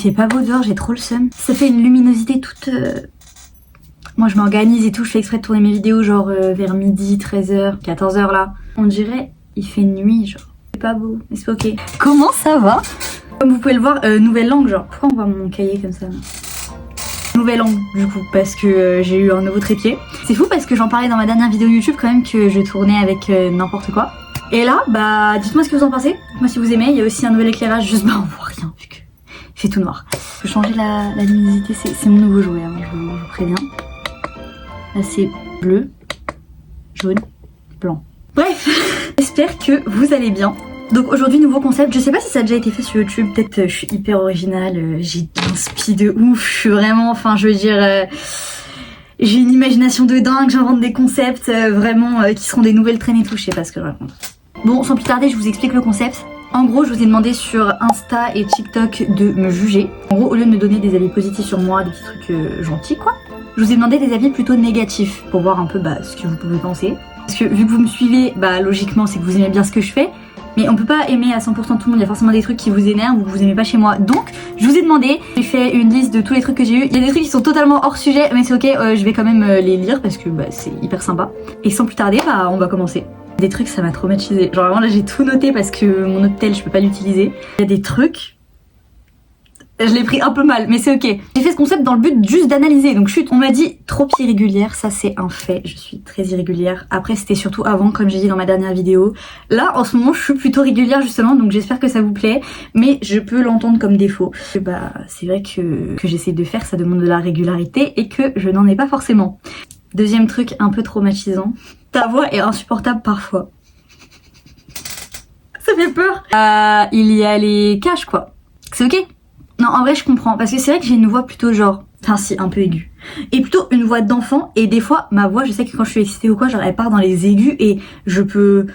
C'est pas beau dehors, j'ai trop le seum. Ça fait une luminosité toute... Moi je m'organise et tout, je fais exprès de tourner mes vidéos genre vers midi, 13h, 14h là. On dirait il fait nuit genre. C'est pas beau, mais c'est ok. Comment ça va? Comme vous pouvez le voir, nouvelle langue genre. Pourquoi on voit mon cahier comme ça là? Nouvelle langue du coup, parce que j'ai eu un nouveau trépied. C'est fou parce que j'en parlais dans ma dernière vidéo YouTube quand même que je tournais avec n'importe quoi. Et là, bah dites-moi ce que vous en pensez. Dites-moi si vous aimez, il y a aussi un nouvel éclairage, juste bah on voit rien vu que il fait tout noir. Je peux changer la luminosité, c'est mon nouveau jouet, hein, je vous préviens. Là c'est bleu, jaune, blanc. Bref, j'espère que vous allez bien. Donc aujourd'hui nouveau concept, je sais pas si ça a déjà été fait sur YouTube, peut-être je suis hyper originale, j'ai un speed de ouf, je suis vraiment, enfin je veux dire, j'ai une imagination de dingue, j'invente des concepts vraiment qui seront des nouvelles traînées et tout, je sais pas ce que je raconte. Bon, sans plus tarder, je vous explique le concept. En gros, je vous ai demandé sur Insta et TikTok de me juger. En gros, au lieu de me donner des avis positifs sur moi, des petits trucs gentils quoi, je vous ai demandé des avis plutôt négatifs pour voir un peu ce que vous pouvez penser. Parce que vu que vous me suivez, logiquement c'est que vous aimez bien ce que je fais. Mais on peut pas aimer à 100% tout le monde, il y a forcément des trucs qui vous énervent ou que vous aimez pas chez moi. Donc, je vous ai demandé, j'ai fait une liste de tous les trucs que j'ai eu. Il y a des trucs qui sont totalement hors sujet, mais c'est ok, je vais quand même les lire parce que c'est hyper sympa. Et sans plus tarder, on va commencer. Des trucs, ça m'a traumatisé. Genre vraiment là, j'ai tout noté parce que mon hôtel, je peux pas l'utiliser. Il y a des trucs... Je l'ai pris un peu mal, mais c'est ok. J'ai fait ce concept dans le but juste d'analyser, donc chut. On m'a dit trop irrégulière, ça c'est un fait, je suis très irrégulière. Après c'était surtout avant, comme j'ai dit dans ma dernière vidéo. Là, en ce moment, je suis plutôt régulière justement, donc j'espère que ça vous plaît. Mais je peux l'entendre comme défaut. C'est vrai que j'essaie de faire, ça demande de la régularité et que je n'en ai pas forcément. Deuxième truc un peu traumatisant, ta voix est insupportable parfois. Ça fait peur. Il y a les caches quoi, c'est ok. Non, en vrai, je comprends. Parce que c'est vrai que j'ai une voix plutôt genre... Enfin, si, un peu aiguë. Et plutôt une voix d'enfant. Et des fois, ma voix, je sais que quand je suis excitée ou quoi, genre, elle part dans les aigus et je peux...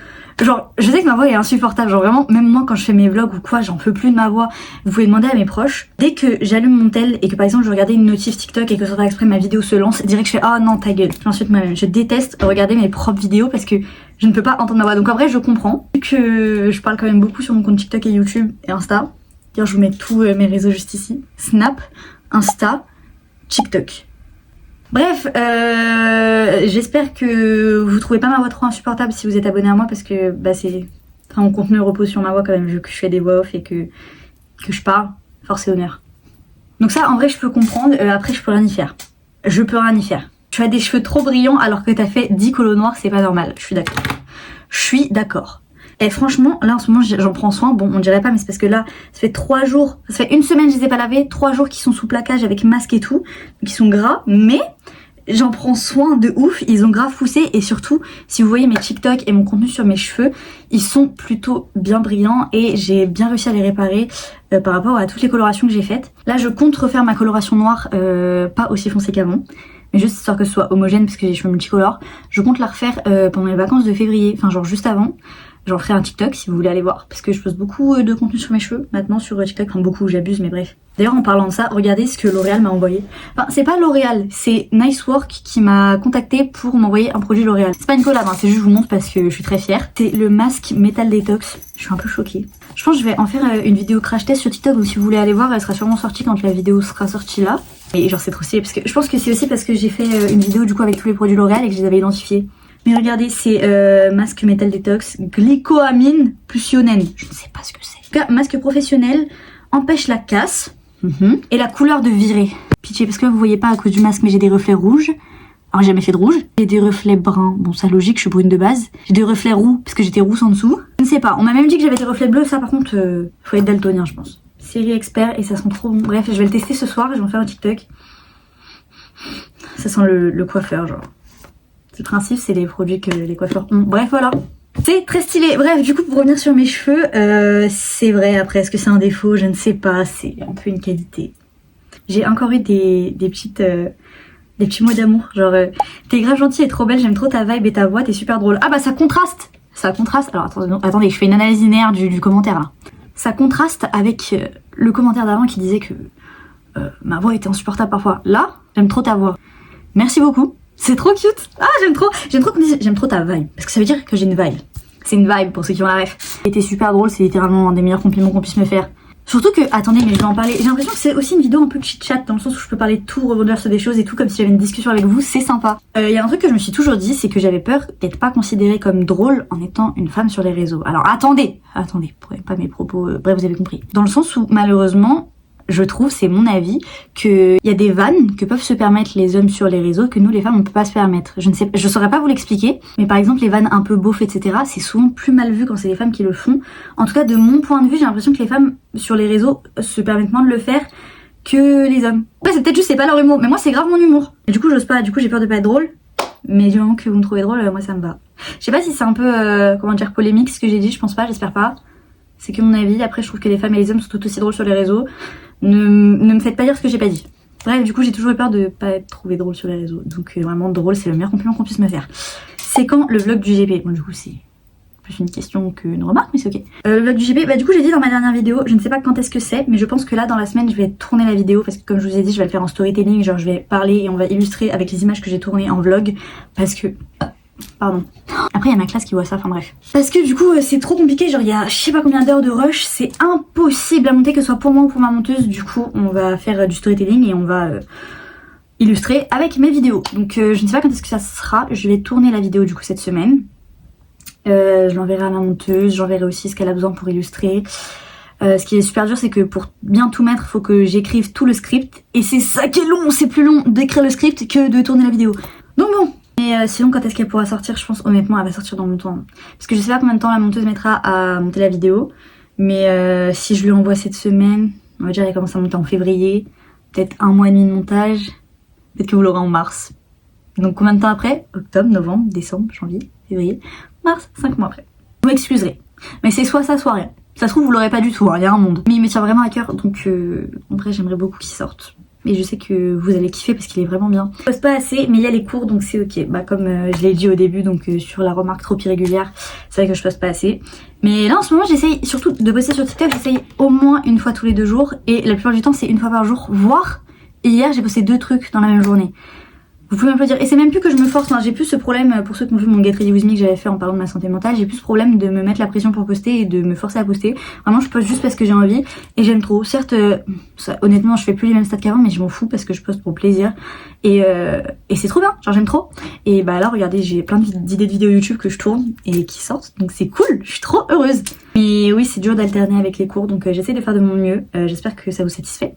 Genre, je sais que ma voix est insupportable. Genre, vraiment, même moi, quand je fais mes vlogs ou quoi, j'en peux plus de ma voix. Vous pouvez demander à mes proches. Dès que j'allume mon tel et que, par exemple, je regardais une notif TikTok et que sans faire exprès, ma vidéo se lance, direct, je fais « Ah non, ta gueule ». J'insulte moi-même. Je déteste regarder mes propres vidéos parce que je ne peux pas entendre ma voix. Donc, en vrai, je comprends. Vu que je parle quand même beaucoup sur mon compte TikTok et YouTube et Insta. D'ailleurs, je vous mets tous mes réseaux juste ici. Snap, Insta, TikTok. Bref, j'espère que vous trouvez pas ma voix trop insupportable si vous êtes abonné à moi parce que mon contenu repose sur ma voix quand même vu que je fais des voix off et que je parle. Force et honneur. Donc ça, en vrai, je peux comprendre. Après, je peux rien y faire. Je peux rien y faire. Tu as des cheveux trop brillants alors que t'as fait 10 colos noirs, c'est pas normal. Je suis d'accord. Je suis d'accord. Et franchement, là en ce moment j'en prends soin, bon on dirait pas mais c'est parce que là ça fait 3 jours, ça fait une semaine je les ai pas lavés, 3 jours qui sont sous plaquage avec masque et tout, qui sont gras, mais j'en prends soin de ouf, ils ont grave poussé et surtout si vous voyez mes TikTok et mon contenu sur mes cheveux, ils sont plutôt bien brillants et j'ai bien réussi à les réparer par rapport à toutes les colorations que j'ai faites. Là je compte refaire ma coloration noire, pas aussi foncée qu'avant. Mais juste histoire que ce soit homogène parce que j'ai les cheveux multicolores. Je compte la refaire pendant les vacances de février, enfin genre juste avant. J'en ferai un TikTok si vous voulez aller voir. Parce que je poste beaucoup de contenu sur mes cheveux maintenant sur TikTok. Enfin beaucoup, j'abuse mais bref. D'ailleurs en parlant de ça, regardez ce que L'Oréal m'a envoyé. Enfin c'est pas L'Oréal, c'est Nice Work qui m'a contacté pour m'envoyer un produit L'Oréal. C'est pas une collab, c'est juste je vous montre parce que je suis très fière. C'est le masque Metal Detox. Je suis un peu choquée. Je pense que je vais en faire une vidéo crash test sur TikTok. Donc si vous voulez aller voir, elle sera sûrement sortie quand la vidéo sera sortie là. Et genre c'est trop stylé parce que je pense que c'est aussi parce que j'ai fait une vidéo du coup avec tous les produits L'Oréal et que je les avais identifiés. Mais regardez, c'est masque Metal Detox, glycoamine plus ionène. Je ne sais pas ce que c'est. En tout cas, masque professionnel, empêche la casse et la couleur de virée. Pitié, parce que là, vous voyez pas à cause du masque, mais j'ai des reflets rouges. Alors, j'ai jamais fait de rouge. J'ai des reflets bruns. Bon, ça logique, je suis brune de base. J'ai des reflets roux, parce que j'étais rousse en dessous. Je ne sais pas. On m'a même dit que j'avais des reflets bleus. Ça, par contre, faut être daltonien, je pense. Série expert et ça sent trop bon. Bref, je vais le tester ce soir et je vais en faire un TikTok. Ça sent le coiffeur, genre. Le principe, c'est les produits que les coiffeurs ont. Bref, voilà. C'est très stylé. Bref, du coup, pour revenir sur mes cheveux, c'est vrai, après, est-ce que c'est un défaut? Je ne sais pas. C'est un peu une qualité. J'ai encore eu des petits mots d'amour. Genre, t'es grave gentille et trop belle, j'aime trop ta vibe et ta voix, t'es super drôle. Ah bah, ça contraste. Ça contraste. Alors, attendez, je fais une analyse linéaire du commentaire, là. Ça contraste avec le commentaire d'avant qui disait que ma voix était insupportable parfois. Là, j'aime trop ta voix. Merci beaucoup. C'est trop cute. Ah, j'aime trop ta vibe. Parce que ça veut dire que j'ai une vibe. C'est une vibe pour ceux qui ont la ref. Et t'es super drôle, c'est littéralement un des meilleurs compliments qu'on puisse me faire. Surtout que, attendez, mais je vais en parler. J'ai l'impression que c'est aussi une vidéo un peu chit-chat, dans le sens où je peux parler de tout, rebondir sur des choses et tout, comme si j'avais une discussion avec vous, c'est sympa. Il y a un truc que je me suis toujours dit, c'est que j'avais peur d'être pas considérée comme drôle en étant une femme sur les réseaux. Alors attendez, pour pas mes propos, bref, vous avez compris. Dans le sens où, malheureusement, je trouve, c'est mon avis, qu'il y a des vannes que peuvent se permettre les hommes sur les réseaux que nous les femmes on peut pas se permettre. Je saurais pas vous l'expliquer, mais par exemple les vannes un peu beaufs, etc. c'est souvent plus mal vu quand c'est les femmes qui le font. En tout cas de mon point de vue, j'ai l'impression que les femmes sur les réseaux se permettent moins de le faire que les hommes. Après c'est peut-être juste c'est pas leur humour, mais moi c'est grave mon humour. Et du coup j'ose pas, du coup j'ai peur de pas être drôle. Mais du moment que vous me trouvez drôle, moi ça me va. Je sais pas si c'est un peu, comment dire, polémique ce que j'ai dit, je pense pas, j'espère pas. C'est que mon avis, après je trouve que les femmes et les hommes sont tout aussi drôles sur les réseaux. Ne me faites pas dire ce que j'ai pas dit. Bref, du coup j'ai toujours eu peur de pas être trouvée drôle sur les réseaux. Donc vraiment drôle, c'est le meilleur compliment qu'on puisse me faire. C'est quand le vlog du GP? Bon du coup c'est plus une question qu'une remarque, mais c'est ok. Le vlog du GP, bah du coup j'ai dit dans ma dernière vidéo, je ne sais pas quand est-ce que c'est, mais je pense que là dans la semaine je vais tourner la vidéo parce que comme je vous ai dit je vais le faire en storytelling, genre je vais parler et on va illustrer avec les images que j'ai tournées en vlog parce que... Pardon. Après il y a ma classe qui voit ça, enfin bref. Parce que du coup c'est trop compliqué, genre il y a je sais pas combien d'heures de rush, c'est impossible à monter que ce soit pour moi ou pour ma monteuse. Du coup on va faire du storytelling et on va illustrer avec mes vidéos. Donc je ne sais pas quand est-ce que ça sera, je vais tourner la vidéo du coup cette semaine. Je l'enverrai à ma monteuse, j'enverrai aussi ce qu'elle a besoin pour illustrer. Ce qui est super dur c'est que pour bien tout mettre faut que j'écrive tout le script et c'est ça qui est long, c'est plus long d'écrire le script que de tourner la vidéo. Donc bon. Et sinon quand est-ce qu'elle pourra sortir, je pense honnêtement elle va sortir dans longtemps. Parce que je sais pas combien de temps la monteuse mettra à monter la vidéo. Mais si je lui envoie cette semaine, on va dire elle commence à monter en février, peut-être 1 mois et demi de montage, peut-être que vous l'aurez en mars. Donc combien de temps après? Octobre, novembre, décembre, janvier, février, mars, 5 mois après. Vous m'excuserez, mais c'est soit ça soit rien. Ça se trouve vous l'aurez pas du tout, il y a un monde. Mais il me tient vraiment à cœur donc en vrai j'aimerais beaucoup qu'il sorte. Et je sais que vous allez kiffer parce qu'il est vraiment bien. Je poste pas assez mais il y a les cours donc c'est ok. Bah comme je l'ai dit au début donc sur la remarque trop irrégulière, c'est vrai que je poste pas assez. Mais là en ce moment j'essaye surtout de poster sur TikTok, j'essaye au moins une fois tous les 2 jours. Et la plupart du temps c'est une fois par jour, voire hier j'ai posté 2 trucs dans la même journée. Vous pouvez m'applaudir. Et c'est même plus que je me force, hein. J'ai plus ce problème, pour ceux qui ont vu mon Get Ready With Me que j'avais fait en parlant de ma santé mentale, j'ai plus ce problème de me mettre la pression pour poster et de me forcer à poster. Vraiment je poste juste parce que j'ai envie et j'aime trop. Certes, honnêtement je fais plus les mêmes stats qu'avant mais je m'en fous parce que je poste pour plaisir. Et c'est trop bien, genre j'aime trop. Et bah là regardez j'ai plein d'idées de vidéos YouTube que je tourne et qui sortent, donc c'est cool, je suis trop heureuse. Mais oui c'est dur d'alterner avec les cours donc j'essaie de faire de mon mieux, j'espère que ça vous satisfait.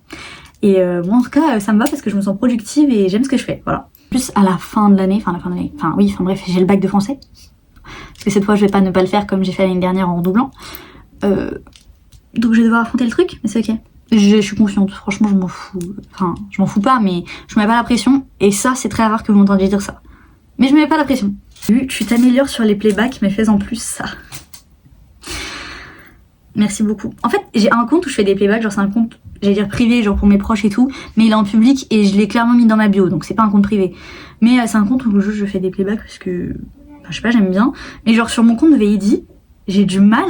Et moi en tout cas ça me va parce que je me sens productive et j'aime ce que je fais, voilà. Plus à la fin de l'année, bref, j'ai le bac de français. Parce que cette fois je vais pas ne pas le faire comme j'ai fait l'année dernière en redoublant. Donc je vais devoir affronter le truc, mais c'est ok. Je suis confiante, franchement je m'en fous. Enfin, je m'en fous pas, mais je me mets pas la pression. Et ça, c'est très rare que vous m'entendiez dire ça. Mais je me mets pas la pression. Tu t'améliores sur les playbacks, mais fais en plus ça. Merci beaucoup. En fait, j'ai un compte où je fais des playbacks, genre c'est un compte, j'allais dire privé, genre pour mes proches et tout, mais il est en public et je l'ai clairement mis dans ma bio, donc c'est pas un compte privé. Mais c'est un compte où je fais des playbacks parce que, je sais pas, j'aime bien. Mais genre sur mon compte de VID, j'ai du mal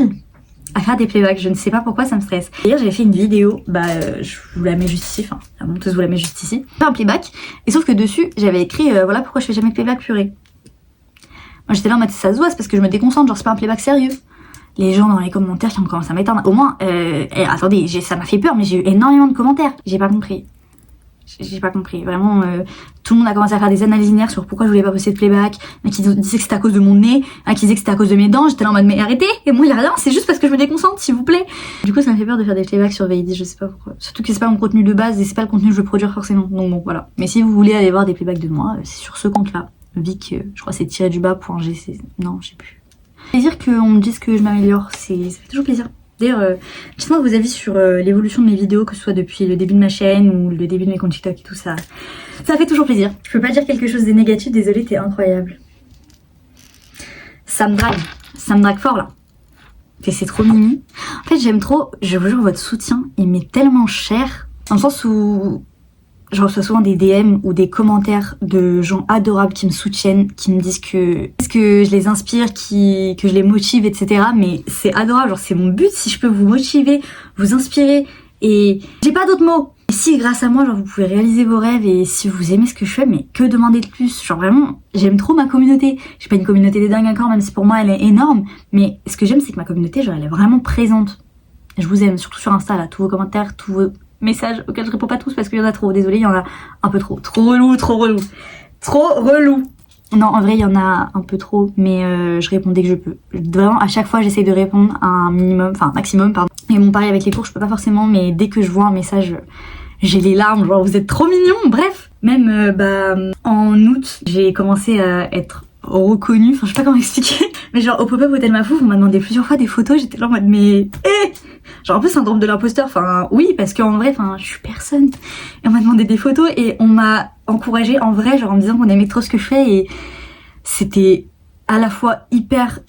à faire des playbacks, je ne sais pas pourquoi ça me stresse. D'ailleurs j'avais fait une vidéo, je vous la mets juste ici, enfin la monteuse vous la met juste ici, un playback, et sauf que dessus j'avais écrit voilà pourquoi je fais jamais de playback purée. Moi j'étais là en mode ça se voit, c'est parce que je me déconcentre, genre c'est pas un playback sérieux. Les gens dans les commentaires qui ont commencé à m'éteindre. Au moins, attendez, ça m'a fait peur, mais j'ai eu énormément de commentaires. J'ai pas compris. J'ai pas compris. Vraiment, tout le monde a commencé à faire des analyses linéaires sur pourquoi je voulais pas poster de playback. Qui disaient que c'était à cause de mon nez, qui disaient que c'était à cause de mes dents. J'étais là en mode, mais arrêtez. Et moi, y a rien, c'est juste parce que je me déconcentre, s'il vous plaît. Du coup, ça m'a fait peur de faire des playbacks sur VID, je sais pas pourquoi. Surtout que c'est pas mon contenu de base et c'est pas le contenu que je veux produire forcément. Donc bon, voilà. Mais si vous voulez aller voir des playbacks de moi, c'est sur ce compte-là. Vic, je crois c'est tiré du bas.gc. Non, je sais plus. Plaisir qu'on me dise que je m'améliore, ça fait toujours plaisir. D'ailleurs, dites-moi vos avis sur l'évolution de mes vidéos, que ce soit depuis le début de ma chaîne ou le début de mes comptes TikTok et tout ça. Ça fait toujours plaisir. Je peux pas dire quelque chose de négatif, désolée, t'es incroyable. Ça me drague fort là. C'est trop mimi. En fait j'aime trop, je vous jure votre soutien, il m'est tellement cher. Dans le sens où je reçois souvent des DM ou des commentaires de gens adorables qui me soutiennent, qui me disent que je les inspire, que je les motive, etc. Mais c'est adorable, genre c'est mon but, si je peux vous motiver, vous inspirer, et j'ai pas d'autres mots. Et si grâce à moi, genre vous pouvez réaliser vos rêves et si vous aimez ce que je fais, mais que demander de plus? Genre vraiment, j'aime trop ma communauté. J'ai pas une communauté de dingue encore, même si pour moi elle est énorme, mais ce que j'aime c'est que ma communauté, genre elle est vraiment présente. Je vous aime, surtout sur Insta, là, tous vos commentaires, tous vos messages auxquels je réponds pas tous parce qu'il y en a trop. Désolée, il y en a un peu trop. Trop relou, trop relou. Trop relou. Non, en vrai, il y en a un peu trop, mais je réponds dès que je peux. Vraiment, à chaque fois, j'essaie de répondre à un minimum, enfin, maximum, pardon. Et bon, pareil avec les cours, je peux pas forcément, mais dès que je vois un message, j'ai les larmes, genre, vous êtes trop mignons, bref. Même, en août, j'ai commencé à être reconnue, enfin, je sais pas comment expliquer, mais genre, au pop-up Hôtel Mafouf, on m'a demandé plusieurs fois des photos, j'étais là en mode, mais, genre, un peu syndrome de l'imposteur, enfin, oui, parce qu'en vrai, enfin, je suis personne. Et on m'a demandé des photos et on m'a encouragée en vrai, genre, en me disant qu'on aimait trop ce que je fais et c'était à la fois hyper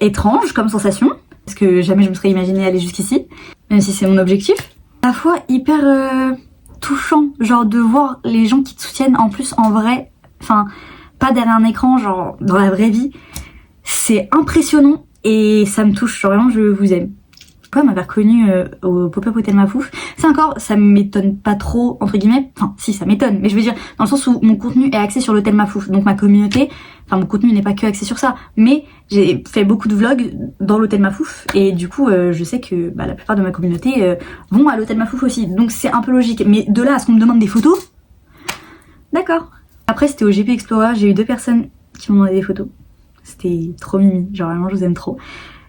étrange comme sensation, parce que jamais je me serais imaginé aller jusqu'ici, même si c'est mon objectif. À la fois hyper touchant, genre de voir les gens qui te soutiennent en plus en vrai, enfin, pas derrière un écran, genre dans la vraie vie. C'est impressionnant et ça me touche, genre vraiment je vous aime. Pourquoi m'avoir reconnu au pop-up Hôtel Mafouf, c'est encore, ça m'étonne pas trop, entre guillemets, enfin si ça m'étonne, mais je veux dire dans le sens où mon contenu est axé sur l'Hôtel Mafouf, donc ma communauté, enfin mon contenu n'est pas que axé sur ça, mais j'ai fait beaucoup de vlogs dans l'Hôtel Mafouf et du coup je sais que la plupart de ma communauté vont à l'Hôtel Mafouf aussi, donc c'est un peu logique, mais de là à ce qu'on me demande des photos, d'accord. Après c'était au GP Explorer, j'ai eu 2 personnes qui m'ont demandé des photos, c'était trop mimi, genre vraiment je vous aime trop.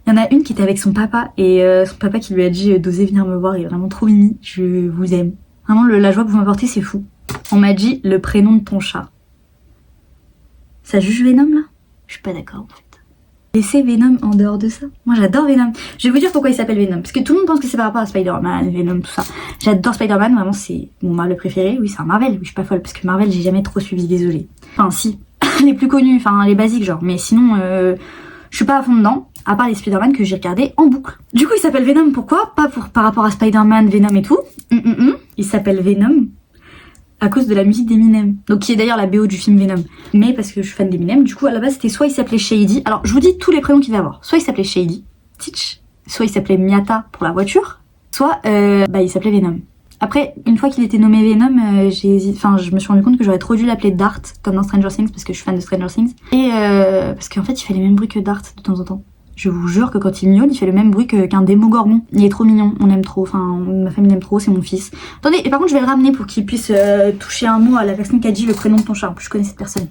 Il y en a une qui était avec son papa et son papa qui lui a dit d'oser venir me voir, il est vraiment trop mimi, je vous aime. Vraiment la joie que vous m'apportez c'est fou. On m'a dit le prénom de ton chat. Ça juge Venom là? Je suis pas d'accord en fait. Laissez Venom en dehors de ça. Moi j'adore Venom. Je vais vous dire pourquoi il s'appelle Venom. Parce que tout le monde pense que c'est par rapport à Spider-Man, Venom, tout ça. J'adore Spider-Man, vraiment c'est mon Marvel préféré. Oui c'est un Marvel, oui je suis pas folle parce que Marvel j'ai jamais trop suivi, désolée. Enfin si, les plus connus, enfin les basiques genre. Mais sinon je suis pas à fond dedans. À part les Spider-Man que j'ai regardé en boucle. Du coup il s'appelle Venom, pourquoi? Pas par rapport à Spider-Man, Venom et tout. Il s'appelle Venom à cause de la musique d'Eminem. Donc qui est d'ailleurs la BO du film Venom. Mais parce que je suis fan d'Eminem, du coup à la base c'était soit il s'appelait Shady. Alors je vous dis tous les prénoms qu'il va avoir. Soit il s'appelait Shady, Teach, soit il s'appelait Miata pour la voiture, soit il s'appelait Venom. Après, une fois qu'il était nommé Venom, je me suis rendu compte que j'aurais trop dû l'appeler Dart, comme dans Stranger Things, parce que je suis fan de Stranger Things. Et parce qu'en fait il fait les mêmes bruits que Dart de temps en temps. Je vous jure que quand il miaule, il fait le même bruit qu'un Démogorgon. Il est trop mignon, on l'aime trop, enfin ma famille l'aime trop, c'est mon fils. Attendez, et par contre je vais le ramener pour qu'il puisse toucher un mot à la personne qui a dit le prénom de ton chat. En plus je connais cette personne.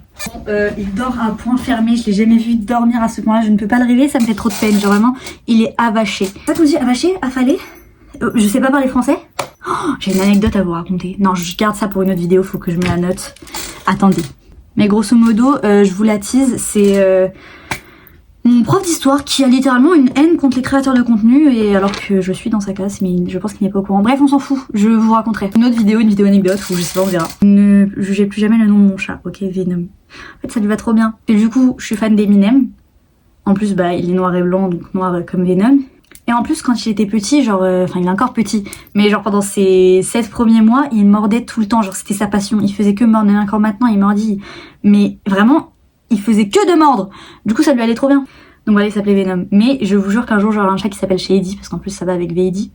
Il dort à point fermé, je l'ai jamais vu dormir à ce point-là, je ne peux pas le réveiller, ça me fait trop de peine. Genre vraiment, il est avaché. Pas qu'on dit avaché, affalé. Je sais pas parler français. Oh, j'ai une anecdote à vous raconter. Non, je garde ça pour une autre vidéo, faut que je me la note. Attendez. Mais grosso modo, je vous la tease, c'est... mon prof d'histoire qui a littéralement une haine contre les créateurs de contenu et alors que je suis dans sa classe mais je pense qu'il n'est pas au courant. Bref on s'en fout, je vous raconterai une autre vidéo, une vidéo anecdote ou je sais pas, on verra. Ne jugez plus jamais le nom de mon chat, ok, Venom. En fait ça lui va trop bien. Et du coup je suis fan d'Eminem. En plus il est noir et blanc donc noir comme Venom. Et en plus quand il était petit, genre, il est encore petit, mais genre pendant ses 16 premiers mois il mordait tout le temps, genre c'était sa passion. Il faisait que mordre, même encore maintenant il mordit. Mais vraiment... il faisait que de mordre. Du coup ça lui allait trop bien. Donc voilà il s'appelait Venom. Mais je vous jure qu'un jour j'aurai un chat qui s'appelle Shady. Parce qu'en plus ça va avec Veidi.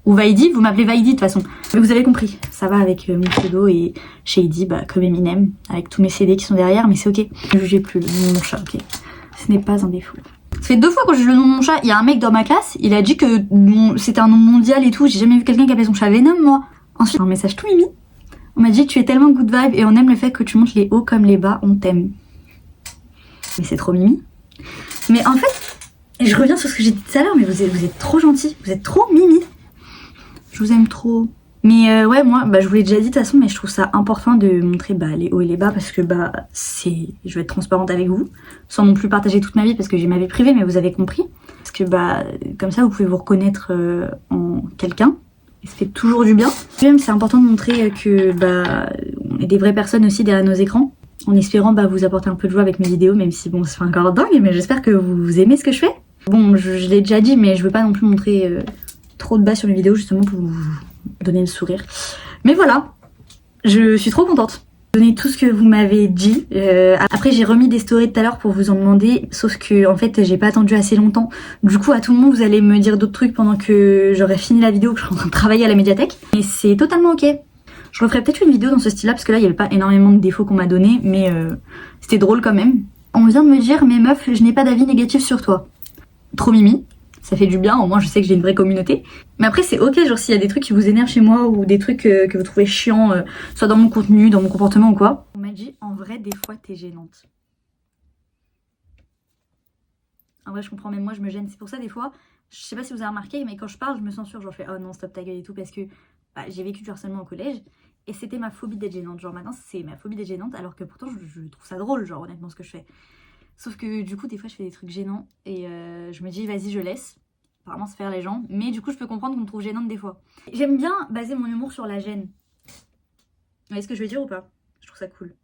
Ou Vaidi, vous m'appelez Vaidi de toute façon. Mais vous avez compris. Ça va avec mon pseudo et Shady comme Eminem. Avec tous mes CD qui sont derrière. Mais c'est ok. Ne jugez plus le nom de mon chat, ok. Ce n'est pas un défaut. Ça fait 2 fois quand je juge le nom de mon chat. Il y a un mec dans ma classe. Il a dit que c'était un nom mondial et tout. J'ai jamais vu quelqu'un qui appelait son chat Venom moi. Ensuite un message tout mimi. On m'a dit tu es tellement good vibe et on aime le fait que tu montes les hauts comme les bas. On t'aime. Mais c'est trop mimi. Mais en fait, je reviens sur ce que j'ai dit tout à l'heure, mais vous êtes trop gentils, vous êtes trop mimi. Je vous aime trop. Mais ouais, moi, je vous l'ai déjà dit de toute façon, mais je trouve ça important de montrer les hauts et les bas parce que je vais être transparente avec vous, sans non plus partager toute ma vie parce que j'ai ma vie privée, mais vous avez compris. Parce que comme ça, vous pouvez vous reconnaître en quelqu'un. Et ça fait toujours du bien. Même, c'est important de montrer que on est des vraies personnes aussi derrière nos écrans. En espérant vous apporter un peu de joie avec mes vidéos, même si bon c'est pas encore dingue, mais j'espère que vous aimez ce que je fais. Bon je l'ai déjà dit mais je veux pas non plus montrer trop de bas sur mes vidéos justement pour vous donner le sourire. Mais voilà, je suis trop contente. Donner tout ce que vous m'avez dit. Après j'ai remis des stories tout à l'heure pour vous en demander, sauf que en fait j'ai pas attendu assez longtemps. Du coup à tout le monde vous allez me dire d'autres trucs pendant que j'aurai fini la vidéo, que je suis en train de travailler à la médiathèque. Et c'est totalement ok. Je referai peut-être une vidéo dans ce style là parce que là il n'y avait pas énormément de défauts qu'on m'a donné mais c'était drôle quand même. On vient de me dire mais meuf je n'ai pas d'avis négatif sur toi. Trop mimi. Ça fait du bien, au moins je sais que j'ai une vraie communauté. Mais après c'est ok, genre s'il y a des trucs qui vous énervent chez moi ou des trucs que vous trouvez chiants, soit dans mon contenu, dans mon comportement ou quoi. On m'a dit en vrai des fois t'es gênante. En vrai je comprends, même moi je me gêne. C'est pour ça des fois, je sais pas si vous avez remarqué, mais quand je parle je me censure, genre je fais oh non stop ta gueule et tout parce que bah, j'ai vécu du harcèlement au collège. Et c'était ma phobie d'être gênante. Genre maintenant c'est ma phobie d'être gênante alors que pourtant je trouve ça drôle, genre honnêtement ce que je fais. Sauf que du coup des fois je fais des trucs gênants et je me dis vas-y je laisse. Apparemment se faire les gens. Mais du coup je peux comprendre qu'on me trouve gênante des fois. J'aime bien baser mon humour sur la gêne. Vous voyez ce que je veux dire ou pas? Je trouve ça cool.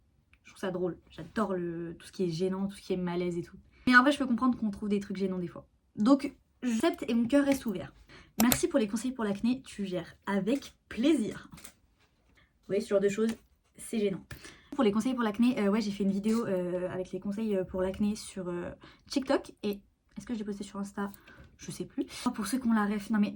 Je trouve ça drôle. J'adore tout ce qui est gênant, tout ce qui est malaise et tout. Mais en vrai je peux comprendre qu'on trouve des trucs gênants des fois. Donc j'accepte et mon cœur reste ouvert. Merci pour les conseils pour l'acné, tu gères avec plaisir. Vous voyez ce genre de choses, c'est gênant. Pour les conseils pour l'acné, ouais j'ai fait une vidéo avec les conseils pour l'acné sur TikTok. Et est-ce que je l'ai posté sur Insta? Je sais plus. Pour ceux qui ont la ref, non mais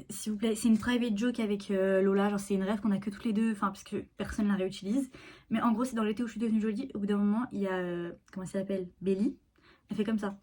s'il vous plaît, c'est une private joke avec Lola, genre c'est une ref qu'on a que toutes les deux, enfin parce que personne la réutilise. Mais en gros c'est dans l'été où je suis devenue jolie, au bout d'un moment il y a, comment ça s'appelle, Belly, elle fait comme ça.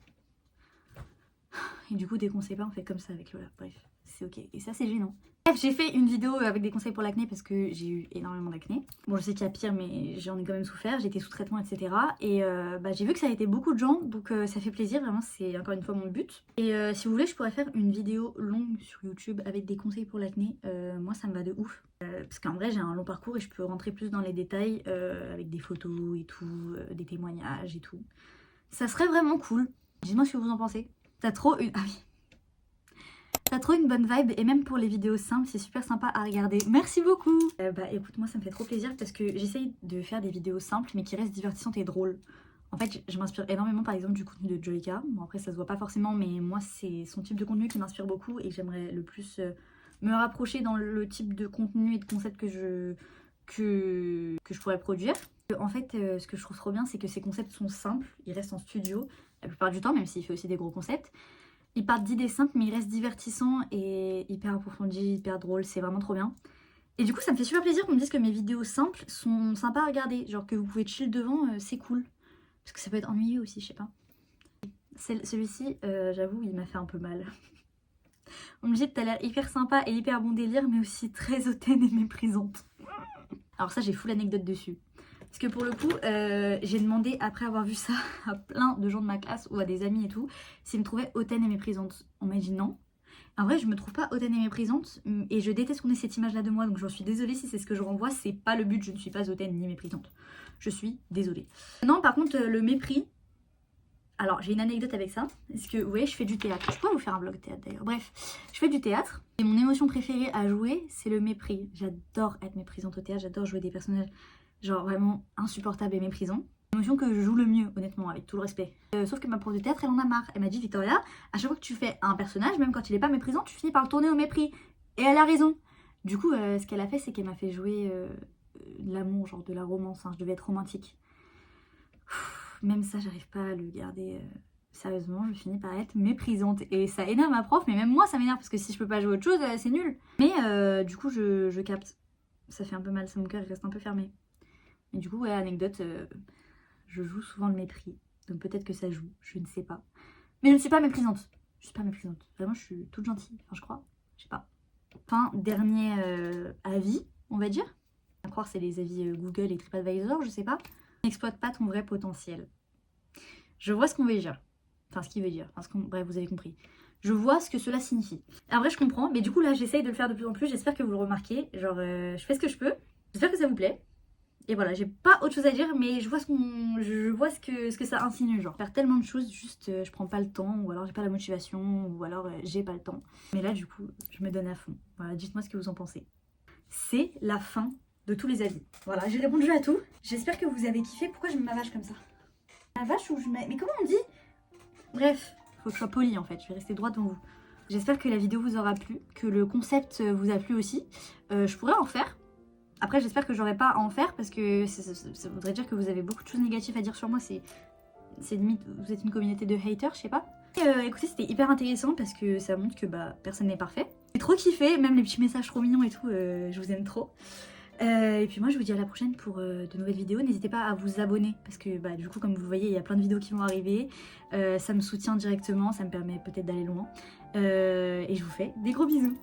Et du coup dès qu'on sait pas on fait comme ça avec Lola, bref, c'est ok. Et ça c'est gênant. Bref, j'ai fait une vidéo avec des conseils pour l'acné parce que j'ai eu énormément d'acné. Bon, je sais qu'il y a pire, mais j'en ai quand même souffert. J'ai été sous traitement, etc. Et bah, j'ai vu que ça a été beaucoup de gens, donc ça fait plaisir. Vraiment, c'est encore une fois mon but. Et si vous voulez, je pourrais faire une vidéo longue sur YouTube avec des conseils pour l'acné. Moi, ça me va de ouf. Parce qu'en vrai, j'ai un long parcours et je peux rentrer plus dans les détails avec des photos et tout, des témoignages et tout. Ça serait vraiment cool. Dites-moi ce que vous en pensez. T'as trop une... Ah oui. T'as trop une bonne vibe et même pour les vidéos simples, c'est super sympa à regarder. Merci beaucoup. Bah écoute, moi ça me fait trop plaisir parce que j'essaye de faire des vidéos simples mais qui restent divertissantes et drôles. En fait, je m'inspire énormément par exemple du contenu de Joyka. Bon après ça se voit pas forcément mais moi c'est son type de contenu qui m'inspire beaucoup et j'aimerais le plus me rapprocher dans le type de contenu et de concept que je pourrais produire. En fait, ce que je trouve trop bien, c'est que ces concepts sont simples, ils restent en studio la plupart du temps, même s'il fait aussi des gros concepts. Ils partent d'idées simples, mais ils restent divertissants et hyper approfondis, hyper drôles, c'est vraiment trop bien. Et du coup, ça me fait super plaisir qu'on me dise que mes vidéos simples sont sympas à regarder, genre que vous pouvez chill devant, c'est cool. Parce que ça peut être ennuyeux aussi, je sais pas. Celui-ci, j'avoue, il m'a fait un peu mal. On me dit que t'as l'air hyper sympa et hyper bon délire, mais aussi très hautaine et méprisante. Alors ça, j'ai full anecdote dessus. Parce que pour le coup, j'ai demandé, après avoir vu ça à plein de gens de ma classe ou à des amis et tout, s'ils me trouvaient hautaine et méprisante. On m'a dit non. En vrai, je me trouve pas hautaine et méprisante et je déteste qu'on ait cette image-là de moi. Donc j'en suis désolée si c'est ce que je renvoie. C'est pas le but, je ne suis pas hautaine ni méprisante. Je suis désolée. Non, par contre, le mépris... Alors, j'ai une anecdote avec ça. Parce que, vous voyez, je fais du théâtre. Je pourrais vous faire un vlog théâtre d'ailleurs. Bref, je fais du théâtre. Et mon émotion préférée à jouer, c'est le mépris. J'adore être méprisante au théâtre. J'adore jouer des personnages... genre vraiment insupportable et méprisant. L'émotion que je joue le mieux, honnêtement, avec tout le respect. Sauf que ma prof de théâtre, elle en a marre. Elle m'a dit, Victoria, à chaque fois que tu fais un personnage, même quand il est pas méprisant, tu finis par le tourner au mépris. Et elle a raison. Du coup, ce qu'elle a fait, c'est qu'elle m'a fait jouer de l'amour, genre de la romance. Hein. Je devais être romantique. Même ça, j'arrive pas à le garder sérieusement. Je finis par être méprisante. Et ça énerve ma prof, mais même moi, ça m'énerve parce que si je peux pas jouer autre chose, c'est nul. Mais du coup, je capte. Ça fait un peu mal, mon cœur il reste un peu fermé. Et du coup, ouais, anecdote, je joue souvent le mépris. Donc peut-être que ça joue, je ne sais pas. Mais je ne suis pas méprisante. Je suis pas méprisante. Vraiment, je suis toute gentille. Enfin, je crois. Je sais pas. Enfin, dernier avis, on va dire. À croire, c'est les avis Google et TripAdvisor, je sais pas. N'exploite pas ton vrai potentiel. Je vois ce qu'on veut dire. Enfin, ce qu'il veut dire. Enfin, bref, vous avez compris. Je vois ce que cela signifie. En vrai, je comprends. Mais du coup, là, j'essaye de le faire de plus en plus. J'espère que vous le remarquez. Genre, je fais ce que je peux. J'espère que ça vous plaît. Et voilà, j'ai pas autre chose à dire, mais je vois ce que ça insinue, genre faire tellement de choses, juste je prends pas le temps, ou alors j'ai pas la motivation, ou alors j'ai pas le temps. Mais là du coup, je me donne à fond. Voilà, dites-moi ce que vous en pensez. C'est la fin de tous les avis. Voilà, j'ai répondu à tout. J'espère que vous avez kiffé. Pourquoi je mets ma vache comme ça? Ma vache ou je mets... Mais comment on dit? Bref, faut que je sois polie en fait, je vais rester droite devant vous. J'espère que la vidéo vous aura plu, que le concept vous a plu aussi. Je pourrais en refaire. Après, j'espère que j'aurai pas à en faire parce que ça voudrait dire que vous avez beaucoup de choses négatives à dire sur moi. C'est limite, vous êtes une communauté de haters, je sais pas. Écoutez, c'était hyper intéressant parce que ça montre que bah, personne n'est parfait. J'ai trop kiffé, même les petits messages trop mignons et tout, je vous aime trop. Et puis moi je vous dis à la prochaine pour de nouvelles vidéos. N'hésitez pas à vous abonner parce que bah, du coup comme vous voyez il y a plein de vidéos qui vont arriver. Ça me soutient directement, ça me permet peut-être d'aller loin. Et je vous fais des gros bisous.